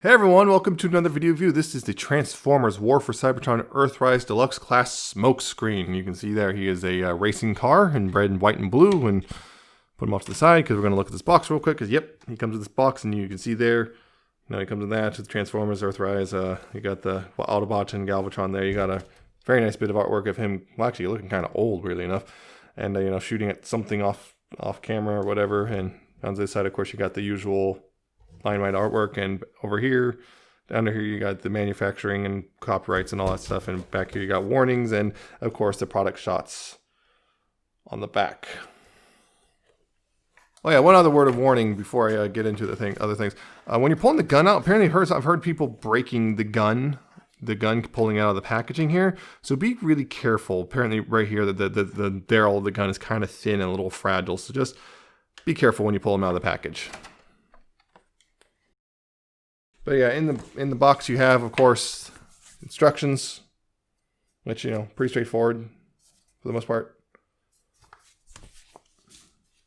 Hey everyone, welcome to another video review. This is the Transformers War for Cybertron Earthrise Deluxe Class Smokescreen. You can see there he is a racing car in red and white and blue, and put him off to the side because we're going to look at this box real quick because yep, he comes with this box and you can see there, he comes with that, with Transformers Earthrise. You got the Autobot and Galvatron there. You got a very nice bit of artwork of him, well actually looking kind of old weirdly enough, and shooting at something off camera or whatever. And on this side of course you got the usual line wide artwork, and over here, under here you got the manufacturing and copyrights and all that stuff, and back here you got warnings and of course the product shots on the back. Oh yeah, one other word of warning before I get into the other things. When you're pulling the gun out, apparently I've heard people breaking the gun pulling out of the packaging here, so be really careful. Apparently right here the barrel of the gun is kind of thin and a little fragile, so just be careful when you pull them out of the package. But yeah, in the box you have, of course, instructions, which, pretty straightforward for the most part.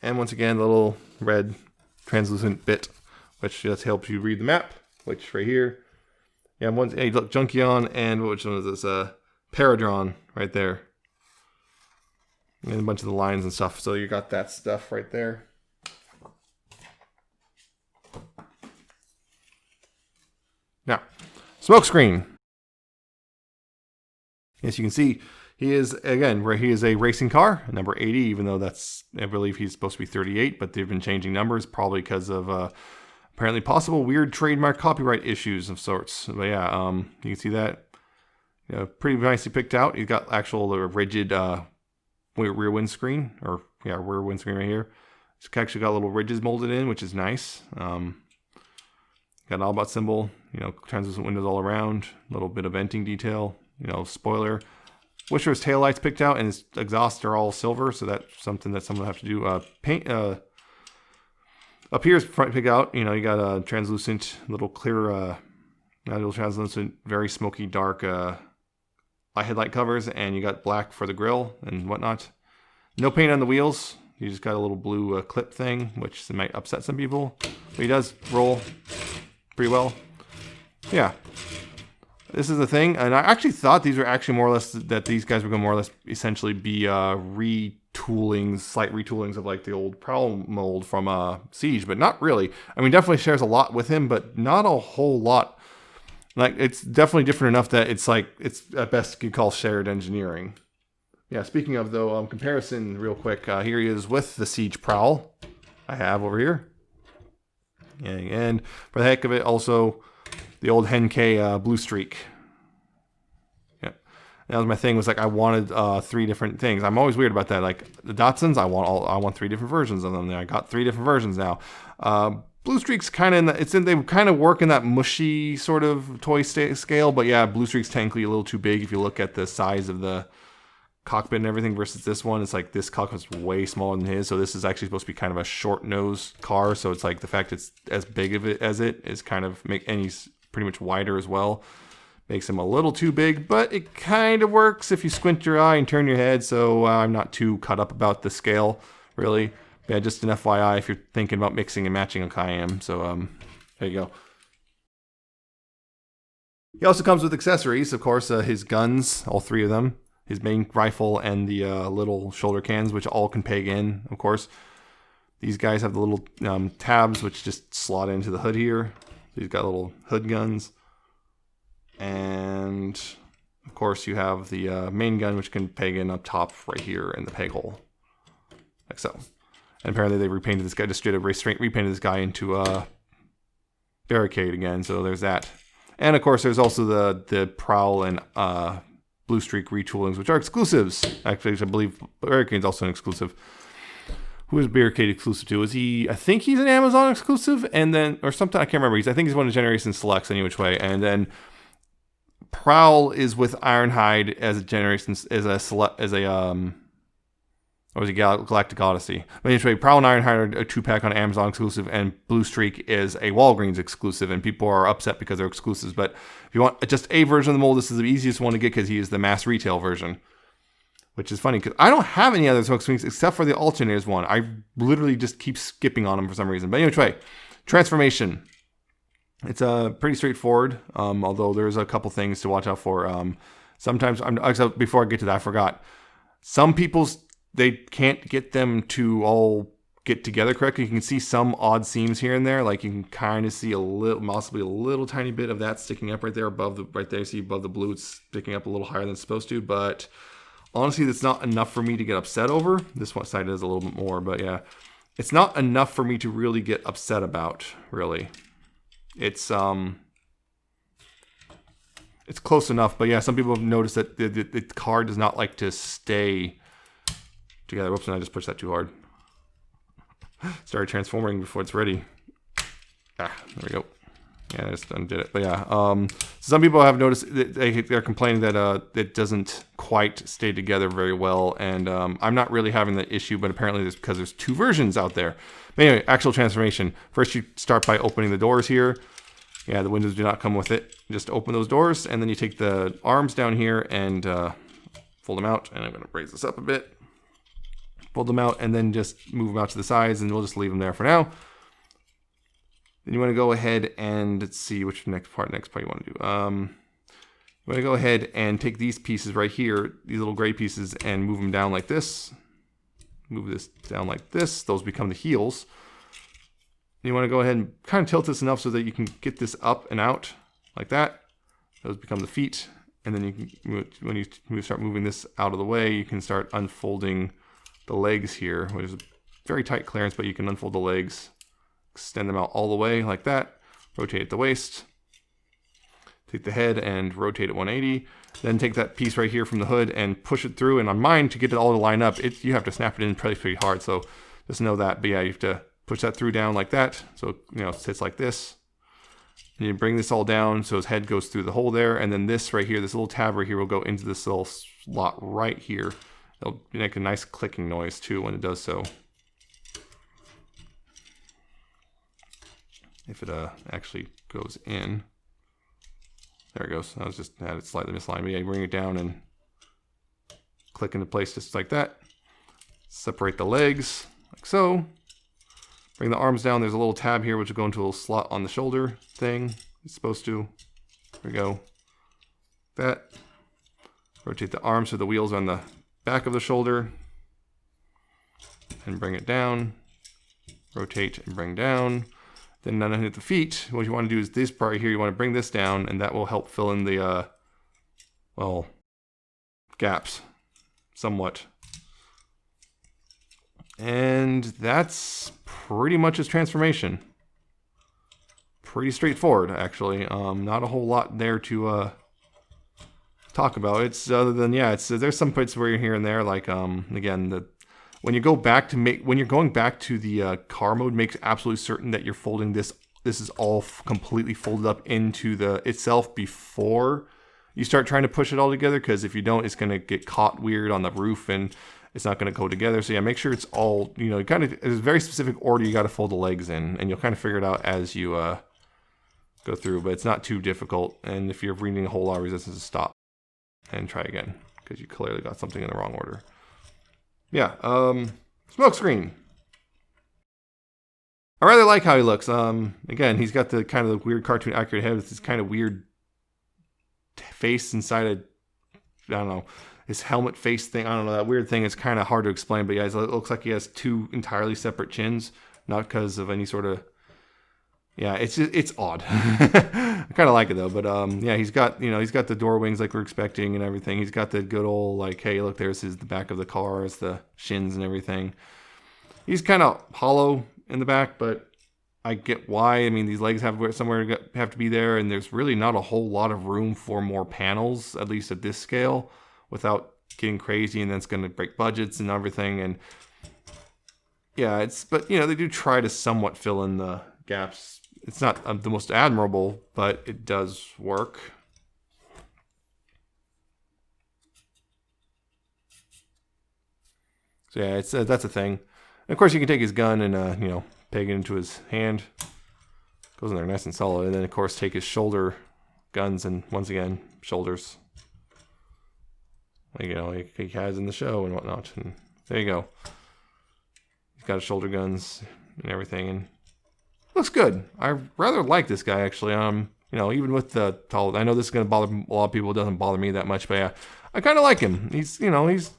And once again, the little red translucent bit, which just helps you read the map, which right here. Yeah, hey, look, Junkion, and which one is this? Paradron right there. And a bunch of the lines and stuff. So you got that stuff right there. Now, Smokescreen. As you can see, he is, again, he is a racing car, number 80, even though I believe he's supposed to be 38, but they've been changing numbers, probably because of apparently possible weird trademark copyright issues of sorts. But yeah, you can see that. Pretty nicely picked out. He's got actual rigid rear windscreen, rear windscreen right here. It's actually got little ridges molded in, which is nice. Got an Autobot symbol, translucent windows all around, a little bit of venting detail, spoiler. Wisher's taillights picked out, and his exhausts are all silver, so that's something that someone will have to do. Paint up here's front pick out. You got a translucent, little clear, little translucent, very smoky, dark headlight covers, and you got black for the grille and whatnot. No paint on the wheels. You just got a little blue clip thing, which might upset some people, but he does roll pretty well. Yeah, this is the thing, and I actually thought these were actually more or less that these guys were going to more or less essentially be slight retoolings of like the old Prowl mold from Siege, but not really. I mean, definitely shares a lot with him, but not a whole lot. Like, it's definitely different enough that it's at best you could call shared engineering. Yeah, speaking of though, comparison real quick. Here he is with the Siege Prowl I have over here. And for the heck of it, also the old Henkei Blue Streak. Yeah, that was my thing. Was like I wanted 3 different things. I'm always weird about that. Like the Datsuns, I want 3 different versions of them. I got 3 different versions now. Blue Streak's kind of they kind of work in that mushy sort of toy scale. But yeah, Blue Streak's technically a little too big if you look at the size of the cockpit and everything versus this one. It's like this cockpit's way smaller than his, so this is actually supposed to be kind of a short nose car, so it's like the fact it's as big of it as it is kind of and he's pretty much wider as well, makes him a little too big, but it kind of works if you squint your eye and turn your head, so I'm not too caught up about the scale really. Yeah, just an FYI if you're thinking about mixing and matching like I am. So there you go. He also comes with accessories, of course, his guns, all 3 of them, his main rifle, and the little shoulder cans, which all can peg in, of course. These guys have the little tabs, which just slot into the hood here. He's got little hood guns. And, of course, you have the main gun, which can peg in up top right here in the peg hole. Like so. And apparently they repainted this guy, just straight repainted this guy into a barricade again, so there's that. And, of course, there's also the Prowl and Blue Streak retoolings, which are exclusives. Actually, I believe Barricade's also an exclusive. Who is Barricade exclusive to? I think he's an Amazon exclusive, and then, or something, I can't remember. I think he's one of Generation Selects any which way. And then Prowl is with Ironhide as a Generation, or was it Galactic Odyssey? But anyway, Prowl and Ironhide are a 2-pack on Amazon exclusive, and Blue Streak is a Walgreens exclusive, and people are upset because they're exclusives. But if you want just a version of the mold, this is the easiest one to get because he is the mass retail version. Which is funny because I don't have any other Smokescreens except for the Alternators one. I literally just keep skipping on them for some reason. But anyway, Transformation. It's pretty straightforward, although there's a couple things to watch out for. Sometimes, before I get to that, I forgot. Some people's, they can't get them to all get together correctly. You can see some odd seams here and there. Like you can kind of see a little, possibly a little tiny bit of that sticking up right there above the, right there. See above the blue, it's sticking up a little higher than it's supposed to. But honestly, that's not enough for me to get upset over. This one side is a little bit more, but yeah. It's not enough for me to really get upset about, really. It's close enough, but yeah, some people have noticed that the car does not like to stay together. Whoops, and I just pushed that too hard. Started transforming before it's ready. There we go. Yeah, I just undid it. But yeah, some people have noticed that they're complaining that it doesn't quite stay together very well, and I'm not really having that issue, but apparently it's because there's two versions out there. But anyway, actual transformation. First, you start by opening the doors here. Yeah, the windows do not come with it. Just open those doors, and then you take the arms down here and fold them out. And I'm going to raise this up a bit. Fold them out, and then just move them out to the sides, and we'll just leave them there for now. Then you want to go ahead and, let's see, which next part you want to do. You want to go ahead and take these pieces right here, these little gray pieces, and move them down like this. Move this down like this. Those become the heels. You want to go ahead and kind of tilt this enough so that you can get this up and out like that. Those become the feet. And then you can, when you start moving this out of the way, you can start unfolding the legs here, which is a very tight clearance, but you can unfold the legs, extend them out all the way like that, rotate at the waist, take the head and rotate it 180, then take that piece right here from the hood and push it through. And on mine, to get it all to line up, you have to snap it in pretty hard, so just know that. But yeah, you have to push that through down like that, so it sits like this. And you bring this all down so his head goes through the hole there, and then this right here, this little tab right here will go into this little slot right here. It'll make a nice clicking noise too when it does so. If it actually goes in. There it goes. I was just had it slightly misaligned. But yeah, you bring it down and click into place just like that. Separate the legs like so. Bring the arms down. There's a little tab here which will go into a little slot on the shoulder thing. It's supposed to. There we go. That. Rotate the arms so the wheels are on the back of the shoulder. And bring it down. Rotate and bring down. Then underneath the feet, what you want to do is this part right here, you want to bring this down, and that will help fill in the, gaps somewhat. And that's pretty much his transformation. Pretty straightforward, actually. Not a whole lot there to talk about. It's other than, yeah, there's some bits where you're here and there, like again, when you go back to when you're going back to the car mode, make absolutely certain that you're folding this. This is all completely folded up into the itself before you start trying to push it all together. Because if you don't, it's going to get caught weird on the roof and it's not going to go together. So yeah, make sure it's all, kind of, there's a very specific order you got to fold the legs in, and you'll kind of figure it out as you go through. But it's not too difficult. And if you're reading a whole lot of resistance, stop and try again, because you clearly got something in the wrong order. Yeah, Smokescreen. I rather like how he looks. Again, he's got the kind of weird cartoon accurate head with this kind of weird face inside I don't know, his helmet face thing. I don't know, that weird thing is kind of hard to explain, but yeah, it looks like he has two entirely separate chins, not because of any sort of, yeah, it's odd. I kind of like it though, but yeah, he's got the door wings like we're expecting and everything. He's got the good old, like, hey, look, there's the back of the car, it's the shins and everything. He's kind of hollow in the back, but I get why. I mean, these legs have to be there, and there's really not a whole lot of room for more panels, at least at this scale, without getting crazy, and then it's going to break budgets and everything. And yeah, but they do try to somewhat fill in the gaps. It's not the most admirable, but it does work. So yeah, that's a thing. And of course, you can take his gun and peg it into his hand. Goes in there nice and solid. And then of course take his shoulder guns and once again shoulders, like he has in the show and whatnot. And there you go. He's got his shoulder guns and everything, and looks good. I rather like this guy actually. You know, even with the tall, I know this is gonna bother a lot of people. It doesn't bother me that much, but yeah, I kind of like him. He's, you know, he's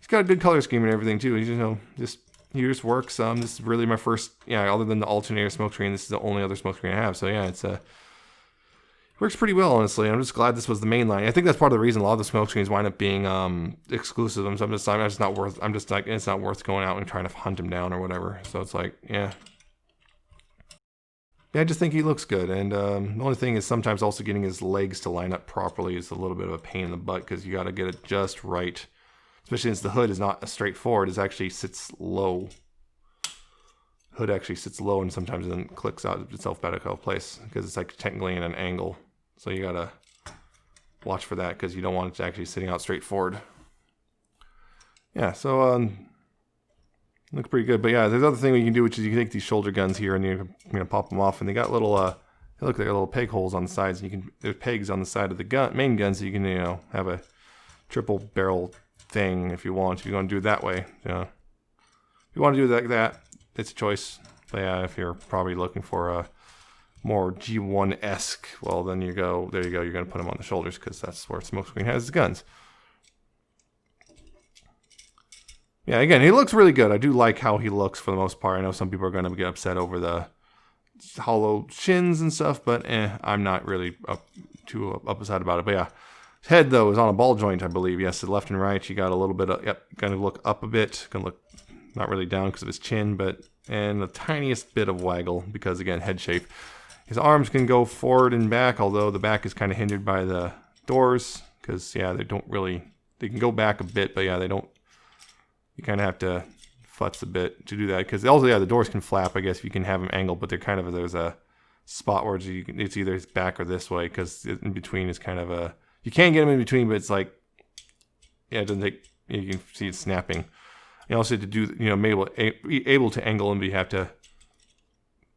got a good color scheme and everything too. He's, you know, he just works. This is really my first, yeah, other than the alternator smokescreen, this is the only other smokescreen I have. So yeah, it's works pretty well, honestly. I'm just glad this was the main line. I think that's part of the reason a lot of the smokescreens wind up being exclusive. So I'm just not worth. I'm just like, it's not worth going out and trying to hunt him down or whatever. So it's like, yeah. Yeah, I just think he looks good, and the only thing is sometimes also getting his legs to line up properly is a little bit of a pain in the butt because you got to get it just right. Especially since the hood is not straightforward, it actually sits low. Hood actually sits low and sometimes it then clicks out itself back out of place because it's like technically in an angle. So you gotta watch for that because you don't want it to actually sitting out straight forward. Yeah, so looks pretty good. But yeah, there's other thing you can do, which is you can take these shoulder guns here and you're gonna pop them off, and they got little they look like little peg holes on the sides. And you can, there's pegs on the side of the gun, main gun, so you can, you know, have a triple barrel thing if you want. If you want to do it that way, yeah. If you want to do it like that, it's a choice. But yeah, if you're probably looking for a more G1-esque, well, then you go, there you go, you're going to put them on the shoulders because that's where Smokescreen has his guns. Yeah, again, he looks really good. I do like how he looks for the most part. I know some people are going to get upset over the hollow shins and stuff, but I'm not really too upset about it. But yeah, his head, though, is on a ball joint, I believe. Yes, the left and right, you got a little bit of, yep, going to look up a bit. Going to look not really down because of his chin, but, and the tiniest bit of waggle because, again, head shape. His arms can go forward and back, although the back is kind of hindered by the doors because, yeah, they don't really, they can go back a bit, but yeah, they don't, you kind of have to futz a bit to do that because also, yeah, the doors can flap, I guess, if you can have them angled, but they're kind of, there's a spot where it's either back or this way because in between is kind of a, you can get them in between, but it's like, yeah, it doesn't take, you can see it snapping. You also have to do, you know, able to angle them, but you have to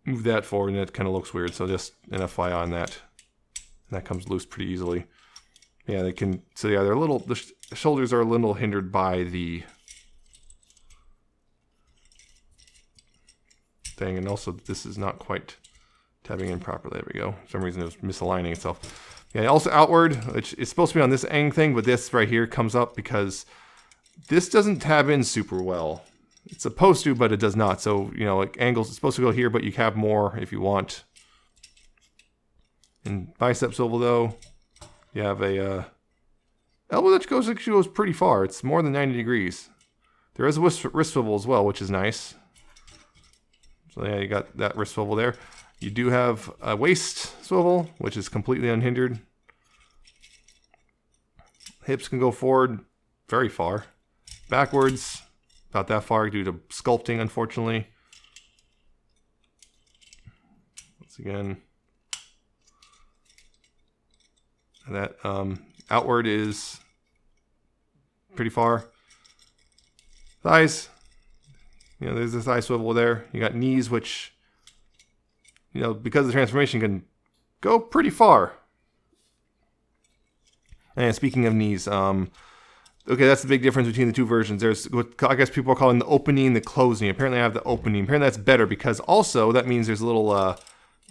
move that forward, and it kind of looks weird. So just an FYI on that. And that comes loose pretty easily. Yeah, they can. So yeah, they're a little. The shoulders are a little hindered by the thing, and also this is not quite tabbing in properly. There we go. For some reason it was misaligning itself. Yeah, also outward, which is supposed to be on this end thing, but this right here comes up because this doesn't tab in super well. It's supposed to, but it does not. So, you know, like angles, it's supposed to go here, but you have more if you want. In bicep swivel, though, you have a elbow that goes pretty far. It's more than 90 degrees. There is a wrist swivel as well, which is nice. So yeah, you got that wrist swivel there. You do have a waist swivel, which is completely unhindered. Hips can go forward very far. Backwards, about that far due to sculpting, unfortunately. Once again, that outward is pretty far. Thighs, you know, there's the thigh swivel there. You got knees, which, you know, because the transformation can go pretty far. And speaking of knees, okay, that's the big difference between the two versions. There's what I guess people are calling the opening, the closing. Apparently I have the opening. Apparently that's better because also that means there's little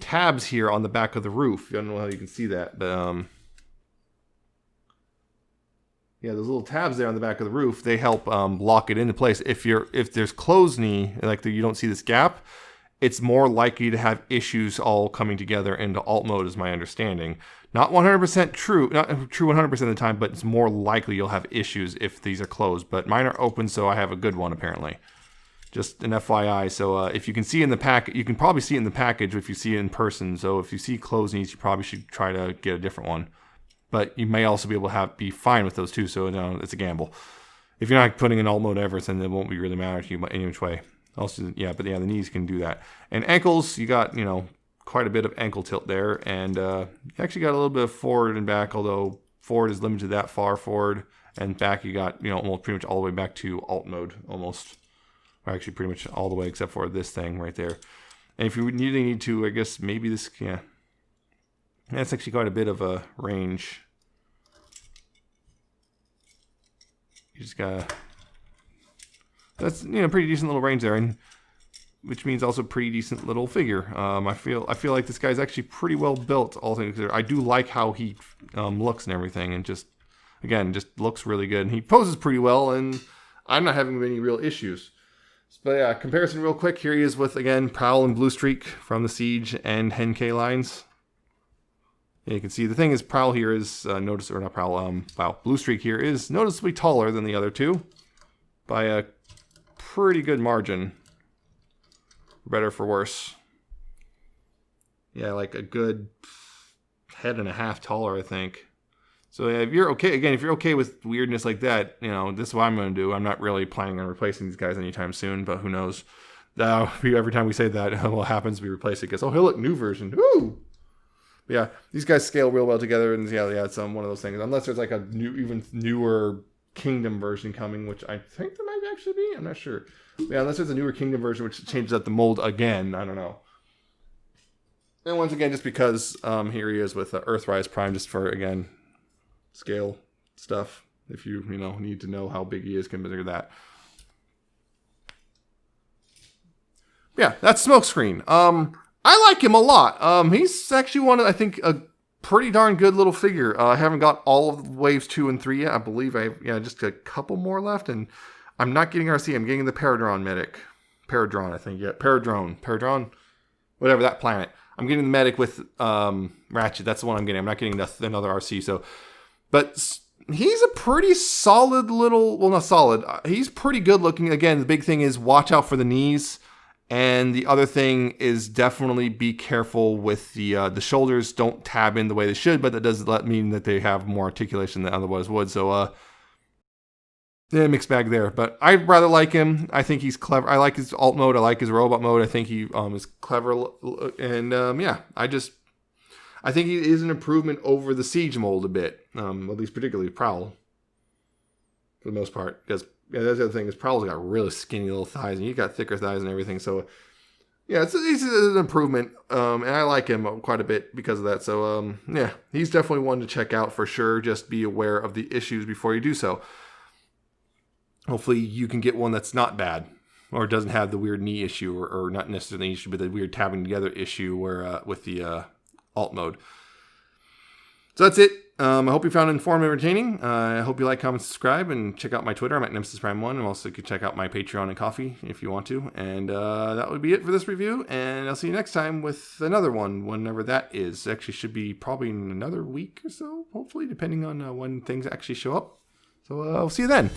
tabs here on the back of the roof. I don't know how you can see that, but yeah, those little tabs there on the back of the roof, they help lock it into place. If there's closed knee, like you don't see this gap, it's more likely to have issues all coming together into alt mode is my understanding. Not 100% true, not true 100% of the time, but it's more likely you'll have issues if these are closed. But mine are open, so I have a good one apparently. Just an FYI. So if you can see in the pack, you can probably see it in the package if you see it in person. So if you see closed knees, you probably should try to get a different one. But you may also be able to be fine with those too. So it's a gamble. If you're not putting in alt mode ever, then it won't be really matter to you any which way. Also, yeah, but yeah, the knees can do that. And ankles, you got, you know, quite a bit of ankle tilt there, and you actually got a little bit of forward and back, although forward is limited that far forward, and back you got, you know, almost pretty much all the way back to alt mode, almost, or actually pretty much all the way except for this thing right there. And if you really need to, I guess maybe this, yeah, that's actually quite a bit of a range. You just gotta, that's, you know, pretty decent little range there, and which means also pretty decent little figure. I feel like this guy's actually pretty well built, all things considered. I do like how he looks and everything, and just looks really good. And he poses pretty well, and I'm not having any real issues. But yeah, comparison real quick. Here he is with, again, Prowl and Blue Streak from the Siege and Henkei lines. And you can see the thing is, Prowl here is Blue Streak here is noticeably taller than the other two by a pretty good margin. For better or for worse. Yeah, like a good head and a half taller, I think. So yeah, if you're okay with weirdness like that, you know, this is what I'm going to do. I'm not really planning on replacing these guys anytime soon, but who knows? Every time we say that, what happens? We replace it because, oh, hey, look, new version. Woo! But yeah, these guys scale real well together, and yeah, it's one of those things. Unless there's like a even newer Kingdom version coming, which I think there might actually be. I'm not sure. But yeah, unless there's a newer Kingdom version which changes up the mold again, I don't know. And once again, just because here he is with Earthrise Prime, just for, again, scale stuff, if you need to know how big he is, consider that. Yeah, that's Smokescreen. I like him a lot. He's actually one of, I think, a pretty darn good little figure. I haven't got all of waves 2 and 3 yet. I believe I have just a couple more left, and I'm not getting RC. I'm getting the Paradron medic. Paradron, I think. Yeah, Paradron, whatever, that planet. I'm getting the medic with Ratchet. That's the one I'm getting. I'm not getting another RC. So, but he's a pretty solid little. Well, not solid. He's pretty good looking. Again, the big thing is watch out for the knees. And the other thing is definitely be careful with the shoulders. Don't tab in the way they should, but that does mean that they have more articulation than otherwise would. So, yeah, mixed bag there. But I rather like him. I think he's clever. I like his alt mode. I like his robot mode. I think he is clever. And yeah, I think he is an improvement over the Siege mold a bit. At least particularly Prowl. For the most part. Because yeah, that's the other thing, is Prowl's got really skinny little thighs, and he's got thicker thighs and everything. So, yeah, it's an improvement, and I like him quite a bit because of that. So, yeah, he's definitely one to check out for sure. Just be aware of the issues before you do so. Hopefully, you can get one that's not bad, or doesn't have the weird knee issue, or not necessarily the issue, but the weird tabbing together issue where with the alt mode. So that's it. I hope you found it informative and entertaining. I hope you like, comment, subscribe, and check out my Twitter. I'm at Nemesis Prime 1. And also you can check out my Patreon and Coffee if you want to. And that would be it for this review. And I'll see you next time with another one, whenever that is. Actually, should be probably in another week or so, hopefully, depending on when things actually show up. So I'll see you then.